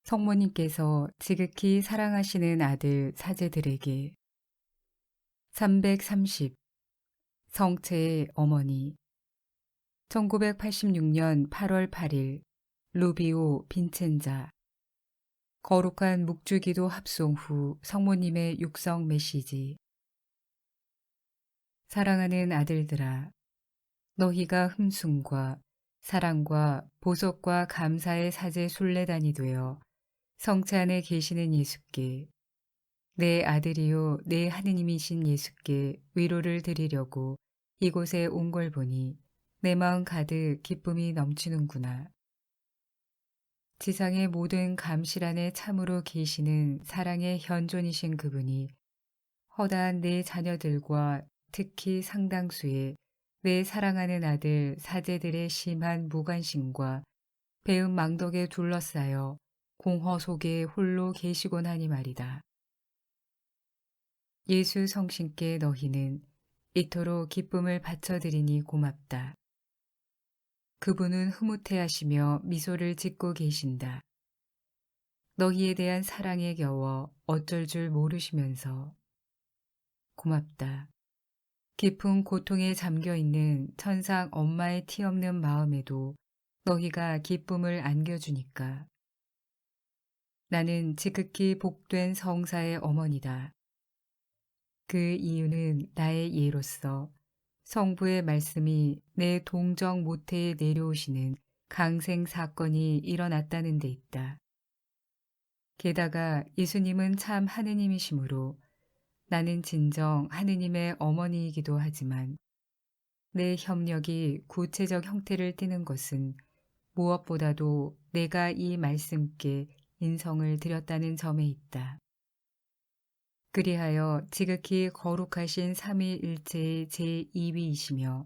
성모님께서 지극히 사랑하시는 아들 사제들에게 330 성체의 어머니 1986년 8월 8일 루비오 빈첸자 거룩한 묵주기도 합송 후 성모님의 육성 메시지 사랑하는 아들들아 너희가 흠숭과 사랑과 보석과 감사의 사제 순례단이 되어 성체 안에 계시는 예수께 내 아들이요 내 하느님이신 예수께 위로를 드리려고 이곳에 온 걸 보니 내 마음 가득 기쁨이 넘치는구나. 지상의 모든 감실 안에 참으로 계시는 사랑의 현존이신 그분이 허다한 내 자녀들과 특히 상당수의 내 사랑하는 아들 사제들의 심한 무관심과 배은 망덕에 둘러싸여 공허 속에 홀로 계시곤 하니 말이다. 예수 성신께 너희는 이토록 기쁨을 바쳐드리니 고맙다. 그분은 흐뭇해하시며 미소를 짓고 계신다. 너희에 대한 사랑에 겨워 어쩔 줄 모르시면서 고맙다. 깊은 고통에 잠겨있는 천상 엄마의 티 없는 마음에도 너희가 기쁨을 안겨주니까. 나는 지극히 복된 성사의 어머니다. 그 이유는 나의 예로서 성부의 말씀이 내 동정 모태에 내려오시는 강생 사건이 일어났다는 데 있다. 게다가 예수님은 참 하느님이시므로 나는 진정 하느님의 어머니이기도 하지만 내 협력이 구체적 형태를 띠는 것은 무엇보다도 내가 이 말씀께 인성을 드렸다는 점에 있다. 그리하여 지극히 거룩하신 삼위일체의 제2위이시며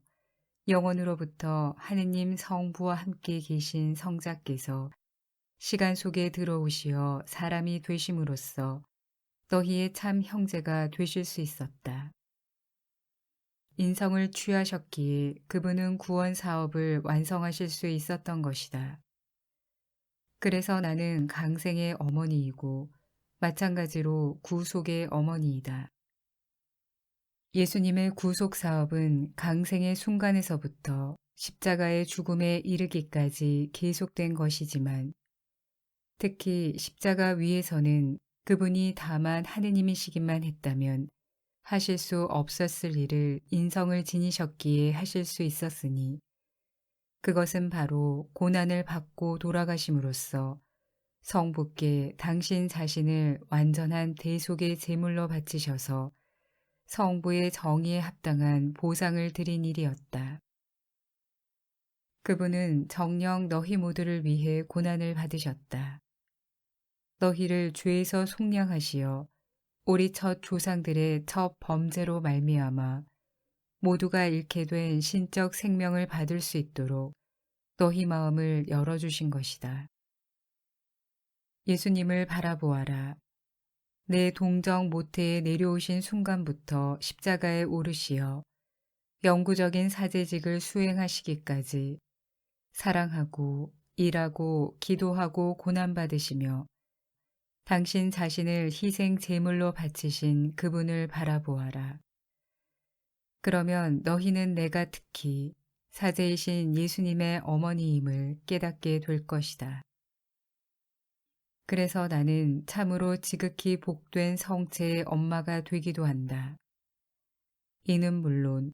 영원으로부터 하느님 성부와 함께 계신 성자께서 시간 속에 들어오시어 사람이 되심으로써 너희의 참 형제가 되실 수 있었다. 인성을 취하셨기에 그분은 구원 사업을 완성하실 수 있었던 것이다. 그래서 나는 강생의 어머니이고 마찬가지로 구속의 어머니이다. 예수님의 구속 사업은 강생의 순간에서부터 십자가의 죽음에 이르기까지 계속된 것이지만 특히 십자가 위에서는 그분이 다만 하느님이시기만 했다면 하실 수 없었을 일을 인성을 지니셨기에 하실 수 있었으니 그것은 바로 고난을 받고 돌아가심으로써 성부께 당신 자신을 완전한 대속의 제물로 바치셔서 성부의 정의에 합당한 보상을 드린 일이었다. 그분은 정녕 너희 모두를 위해 고난을 받으셨다. 너희를 죄에서 속량하시어 우리 첫 조상들의 첫 범죄로 말미암아 모두가 잃게 된 신적 생명을 받을 수 있도록 너희 마음을 열어주신 것이다. 예수님을 바라보아라. 내 동정 모태에 내려오신 순간부터 십자가에 오르시어 영구적인 사제직을 수행하시기까지 사랑하고 일하고 기도하고 고난받으시며 당신 자신을 희생 제물로 바치신 그분을 바라보아라. 그러면 너희는 내가 특히 사제이신 예수님의 어머니임을 깨닫게 될 것이다. 그래서 나는 참으로 지극히 복된 성체의 엄마가 되기도 한다. 이는 물론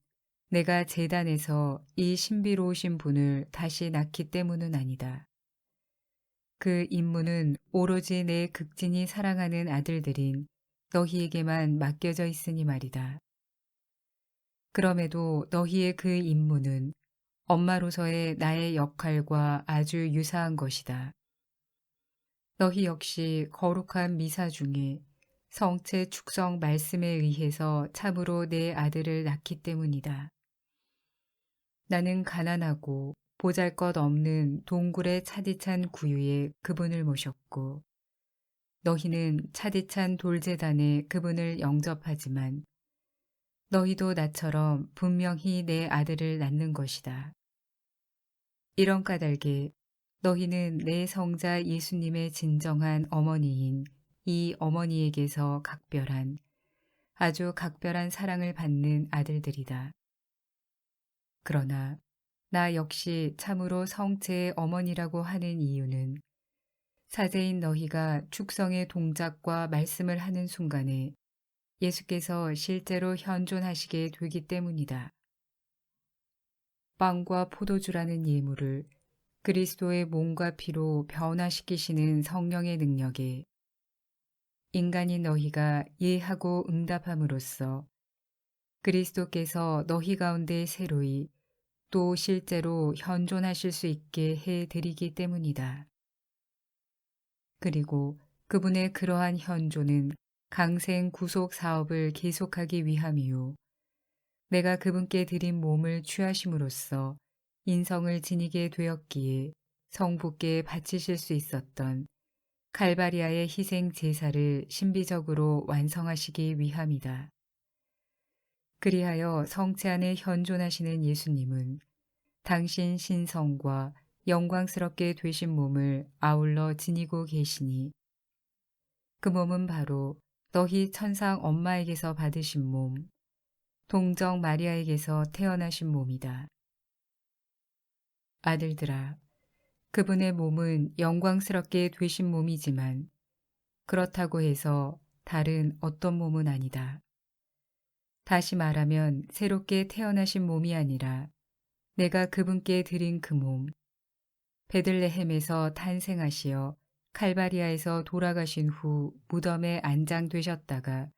내가 제단에서 이 신비로우신 분을 다시 낳기 때문은 아니다. 그 임무는 오로지 내 극진히 사랑하는 아들들인 너희에게만 맡겨져 있으니 말이다. 그럼에도 너희의 그 임무는 엄마로서의 나의 역할과 아주 유사한 것이다. 너희 역시 거룩한 미사 중에 성체 축성 말씀에 의해서 참으로 내 아들을 낳기 때문이다. 나는 가난하고 보잘것없는 동굴의 차디찬 구유에 그분을 모셨고 너희는 차디찬 돌제단에 그분을 영접하지만 너희도 나처럼 분명히 내 아들을 낳는 것이다. 이런 까닭에 너희는 내 성자 예수님의 진정한 어머니인 이 어머니에게서 각별한 아주 각별한 사랑을 받는 아들들이다. 그러나 나 역시 참으로 성체의 어머니라고 하는 이유는 사제인 너희가 축성의 동작과 말씀을 하는 순간에 예수께서 실제로 현존하시게 되기 때문이다. 빵과 포도주라는 예물을 그리스도의 몸과 피로 변화시키시는 성령의 능력에 인간인 너희가 예하고 응답함으로써 그리스도께서 너희 가운데 새로이 또 실제로 현존하실 수 있게 해드리기 때문이다. 그리고 그분의 그러한 현존은 강생 구속 사업을 계속하기 위함이요. 내가 그분께 드린 몸을 취하심으로써 인성을 지니게 되었기에 성부께 바치실 수 있었던 칼바리아의 희생 제사를 신비적으로 완성하시기 위함이다. 그리하여 성체 안에 현존하시는 예수님은 당신 신성과 영광스럽게 되신 몸을 아울러 지니고 계시니 그 몸은 바로 너희 천상 엄마에게서 받으신 몸, 동정 마리아에게서 태어나신 몸이다. 아들들아, 그분의 몸은 영광스럽게 되신 몸이지만 그렇다고 해서 다른 어떤 몸은 아니다. 다시 말하면 새롭게 태어나신 몸이 아니라 내가 그분께 드린 그 몸, 베들레헴에서 탄생하시어 칼바리아에서 돌아가신 후 무덤에 안장되셨다가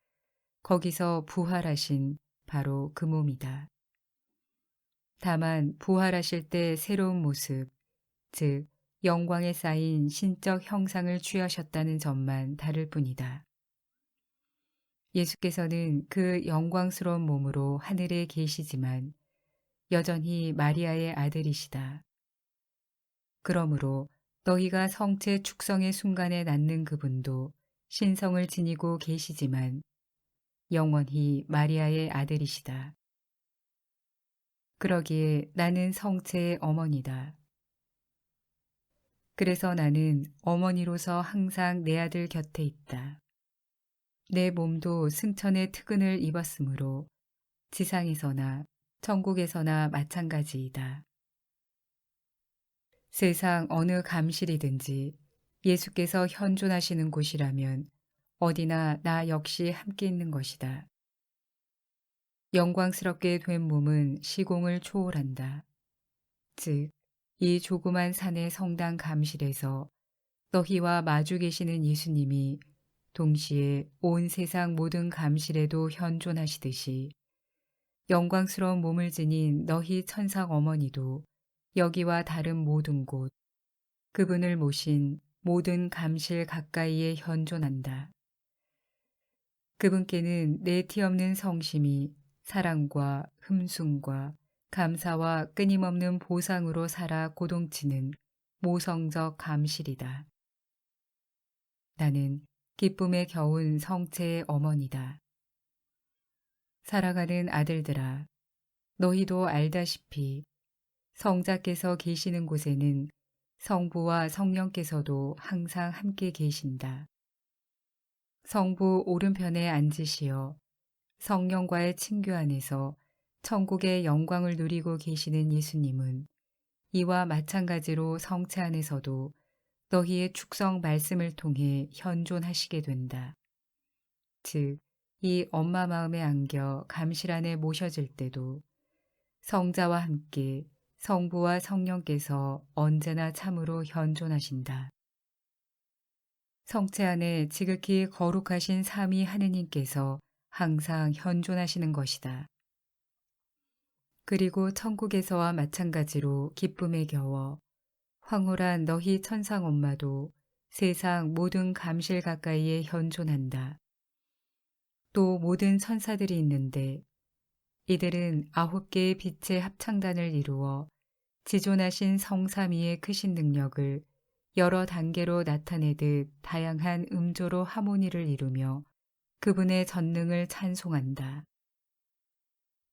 거기서 부활하신 바로 그 몸이다. 다만 부활하실 때 새로운 모습, 즉 영광에 쌓인 신적 형상을 취하셨다는 점만 다를 뿐이다. 예수께서는 그 영광스러운 몸으로 하늘에 계시지만 여전히 마리아의 아들이시다. 그러므로 너희가 성체 축성의 순간에 낳는 그분도 신성을 지니고 계시지만 영원히 마리아의 아들이시다. 그러기에 나는 성체의 어머니다. 그래서 나는 어머니로서 항상 내 아들 곁에 있다. 내 몸도 승천의 특은을 입었으므로 지상에서나 천국에서나 마찬가지이다. 세상 어느 감실이든지 예수께서 현존하시는 곳이라면 어디나 나 역시 함께 있는 것이다. 영광스럽게 된 몸은 시공을 초월한다. 즉, 이 조그만 산의 성당 감실에서 너희와 마주 계시는 예수님이 동시에 온 세상 모든 감실에도 현존하시듯이 영광스러운 몸을 지닌 너희 천상 어머니도 여기와 다른 모든 곳, 그분을 모신 모든 감실 가까이에 현존한다. 그분께는 내 티 없는 성심이 사랑과 흠숭과 감사와 끊임없는 보상으로 살아 고동치는 모성적 감실이다. 나는 기쁨에 겨운 성체의 어머니다. 살아가는 아들들아, 너희도 알다시피 성자께서 계시는 곳에는 성부와 성령께서도 항상 함께 계신다. 성부 오른편에 앉으시어 성령과의 친교 안에서 천국의 영광을 누리고 계시는 예수님은 이와 마찬가지로 성체 안에서도 너희의 축성 말씀을 통해 현존하시게 된다. 즉, 이 엄마 마음에 안겨 감실 안에 모셔질 때도 성자와 함께 성부와 성령께서 언제나 참으로 현존하신다. 성체 안에 지극히 거룩하신 삼위 하느님께서 항상 현존하시는 것이다. 그리고 천국에서와 마찬가지로 기쁨에 겨워 황홀한 너희 천상 엄마도 세상 모든 감실 가까이에 현존한다. 또 모든 천사들이 있는데 이들은 9개의 빛의 합창단을 이루어 지존하신 성삼위의 크신 능력을 여러 단계로 나타내듯 다양한 음조로 하모니를 이루며 그분의 전능을 찬송한다.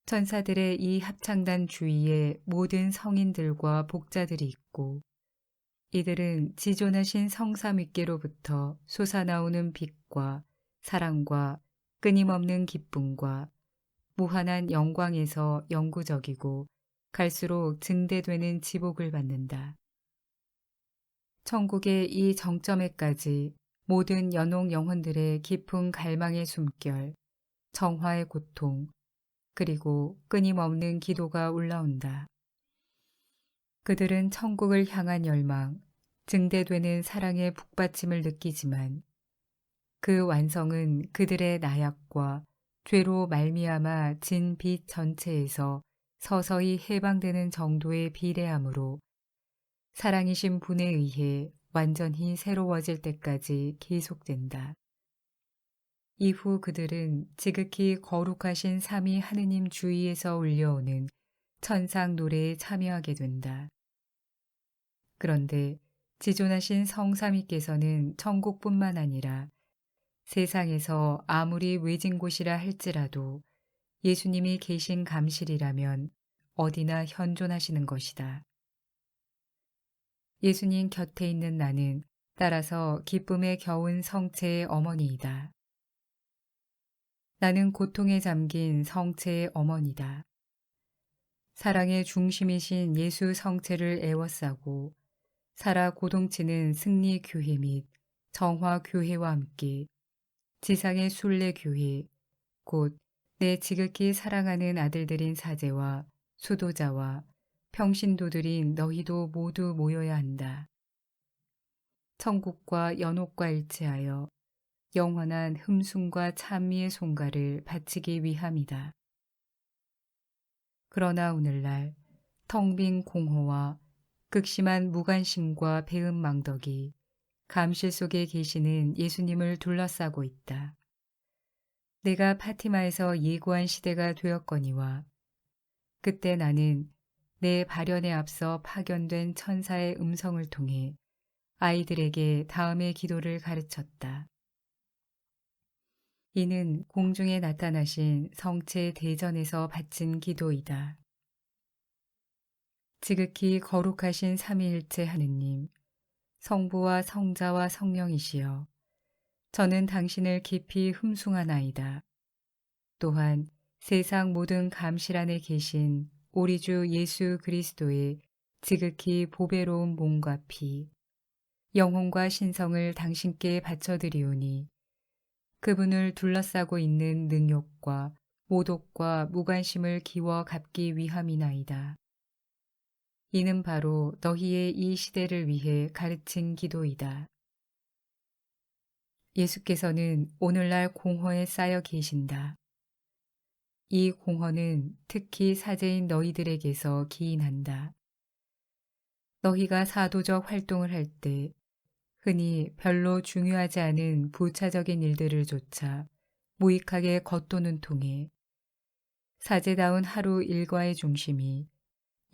천사들의 이 합창단 주위에 모든 성인들과 복자들이 있고 이들은 지존하신 성삼위께로부터 솟아나오는 빛과 사랑과 끊임없는 기쁨과 무한한 영광에서 영구적이고 갈수록 증대되는 지복을 받는다. 천국의 이 정점에까지 모든 연옥 영혼들의 깊은 갈망의 숨결, 정화의 고통, 그리고 끊임없는 기도가 올라온다. 그들은 천국을 향한 열망, 증대되는 사랑의 북받침을 느끼지만 그 완성은 그들의 나약과 죄로 말미암아 진 빛 전체에서 서서히 해방되는 정도에 비례하므로 사랑이신 분에 의해 완전히 새로워질 때까지 계속된다. 이후 그들은 지극히 거룩하신 삼위 하느님 주위에서 울려오는 천상 노래에 참여하게 된다. 그런데 지존하신 성삼위께서는 천국뿐만 아니라 세상에서 아무리 외진 곳이라 할지라도 예수님이 계신 감실이라면 어디나 현존하시는 것이다. 예수님 곁에 있는 나는 따라서 기쁨에 겨운 성체의 어머니이다. 나는 고통에 잠긴 성체의 어머니다. 사랑의 중심이신 예수 성체를 애워싸고 살아 고동치는 승리 교회 및 정화 교회와 함께 지상의 순례 교회, 곧 내 지극히 사랑하는 아들들인 사제와 수도자와 평신도들인 너희도 모두 모여야 한다. 천국과 연옥과 일치하여 영원한 흠숭과 찬미의 송가를 바치기 위함이다. 그러나 오늘날 텅 빈 공허와 극심한 무관심과 배은망덕이 감실 속에 계시는 예수님을 둘러싸고 있다. 내가 파티마에서 예고한 시대가 되었거니와 그때 나는 내 발현에 앞서 파견된 천사의 음성을 통해 아이들에게 다음의 기도를 가르쳤다. 이는 공중에 나타나신 성체 대전에서 바친 기도이다. 지극히 거룩하신 삼위일체 하느님, 성부와 성자와 성령이시여, 저는 당신을 깊이 흠숭하나이다. 또한 세상 모든 감실 안에 계신 우리 주 예수 그리스도의 지극히 보배로운 몸과 피, 영혼과 신성을 당신께 바쳐드리오니 그분을 둘러싸고 있는 능욕과 모독과 무관심을 기워 갚기 위함이나이다. 이는 바로 너희의 이 시대를 위해 가르친 기도이다. 예수께서는 오늘날 공허에 쌓여 계신다. 이 공허는 특히 사제인 너희들에게서 기인한다. 너희가 사도적 활동을 할 때 흔히 별로 중요하지 않은 부차적인 일들을 조차 무익하게 겉도는 통에 사제다운 하루 일과의 중심이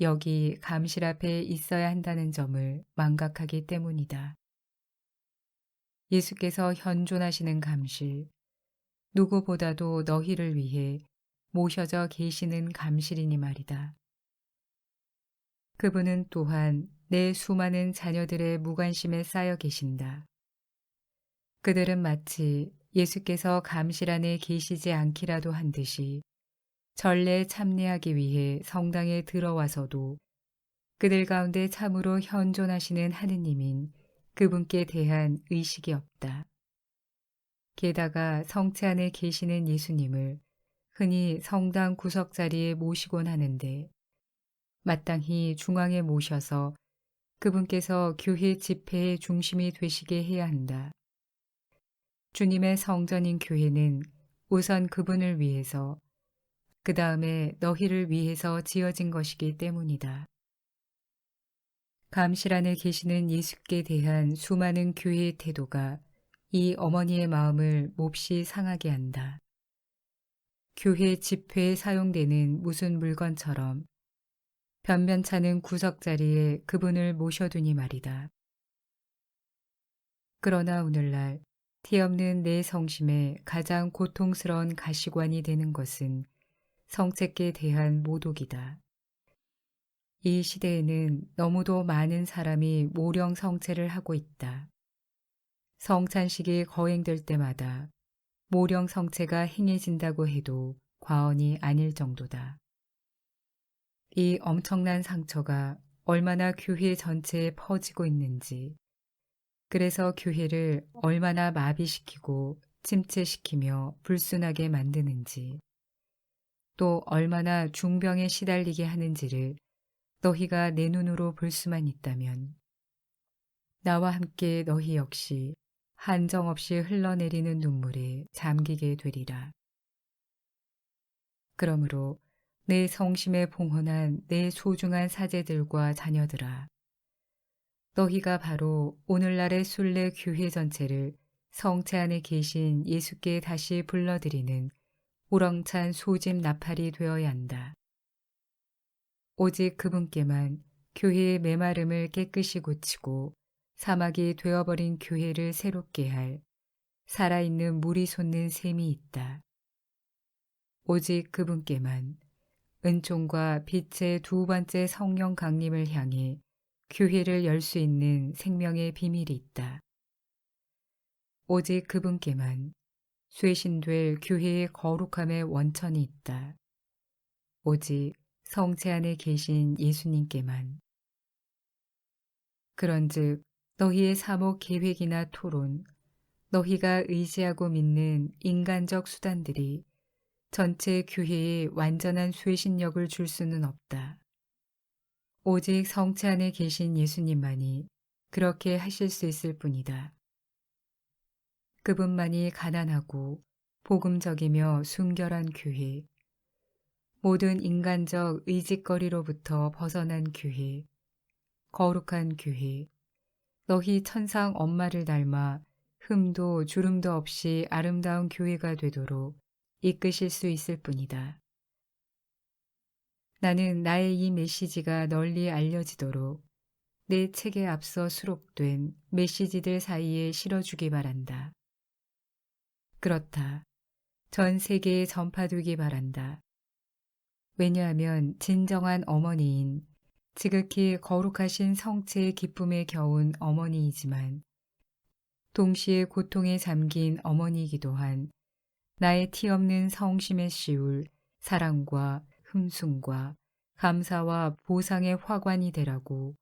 여기 감실 앞에 있어야 한다는 점을 망각하기 때문이다. 예수께서 현존하시는 감실, 누구보다도 너희를 위해 모셔져 계시는 감실이니 말이다. 그분은 또한 내 수많은 자녀들의 무관심에 쌓여 계신다. 그들은 마치 예수께서 감실 안에 계시지 않기라도 한 듯이 전례에 참례하기 위해 성당에 들어와서도 그들 가운데 참으로 현존하시는 하느님인 그분께 대한 의식이 없다. 게다가 성체 안에 계시는 예수님을 흔히 성당 구석 자리에 모시곤 하는데 마땅히 중앙에 모셔서 그분께서 교회 집회의 중심이 되시게 해야 한다. 주님의 성전인 교회는 우선 그분을 위해서 그 다음에 너희를 위해서 지어진 것이기 때문이다. 감실 안에 계시는 예수께 대한 수많은 교회의 태도가 이 어머니의 마음을 몹시 상하게 한다. 교회 집회에 사용되는 무슨 물건처럼 변변찮은 구석자리에 그분을 모셔두니 말이다. 그러나 오늘날 티 없는 내 성심에 가장 고통스러운 가시관이 되는 것은 성체께 대한 모독이다. 이 시대에는 너무도 많은 사람이 모령 성체를 하고 있다. 성찬식이 거행될 때마다 모령 성체가 행해진다고 해도 과언이 아닐 정도다. 이 엄청난 상처가 얼마나 교회 전체에 퍼지고 있는지, 그래서 교회를 얼마나 마비시키고 침체시키며 불순하게 만드는지, 또 얼마나 중병에 시달리게 하는지를 너희가 내 눈으로 볼 수만 있다면 나와 함께 너희 역시 한정없이 흘러내리는 눈물에 잠기게 되리라. 그러므로 내 성심에 봉헌한 내 소중한 사제들과 자녀들아, 너희가 바로 오늘날의 순례 교회 전체를 성체 안에 계신 예수께 다시 불러들이는 우렁찬 소집 나팔이 되어야 한다. 오직 그분께만 교회의 메마름을 깨끗이 고치고 사막이 되어버린 교회를 새롭게 할 살아있는 물이 솟는 샘이 있다. 오직 그분께만 은총과 빛의 두 번째 성령 강림을 향해 교회를 열 수 있는 생명의 비밀이 있다. 오직 그분께만 쇄신될 교회의 거룩함의 원천이 있다. 오직 성체 안에 계신 예수님께만. 그런즉 너희의 사목 계획이나 토론, 너희가 의지하고 믿는 인간적 수단들이 전체 교회에 완전한 쇄신력을 줄 수는 없다. 오직 성체 안에 계신 예수님만이 그렇게 하실 수 있을 뿐이다. 그분만이 가난하고 복음적이며 순결한 교회, 모든 인간적 의짓거리로부터 벗어난 교회, 거룩한 교회, 너희 천상 엄마를 닮아 흠도 주름도 없이 아름다운 교회가 되도록 이끄실 수 있을 뿐이다. 나는 나의 이 메시지가 널리 알려지도록 내 책에 앞서 수록된 메시지들 사이에 실어주기 바란다. 그렇다. 전 세계에 전파되기 바란다. 왜냐하면 진정한 어머니인 지극히 거룩하신 성체의 기쁨에 겨운 어머니이지만 동시에 고통에 잠긴 어머니이기도 한 나의 티 없는 성심에 씌울 사랑과 흠숭과 감사와 보상의 화관이 되라고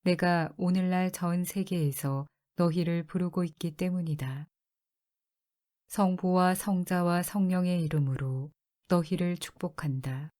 내가 오늘날 전 세계에서 너희를 부르고 있기 때문이다. 성부와 성자와 성령의 이름으로 너희를 축복한다.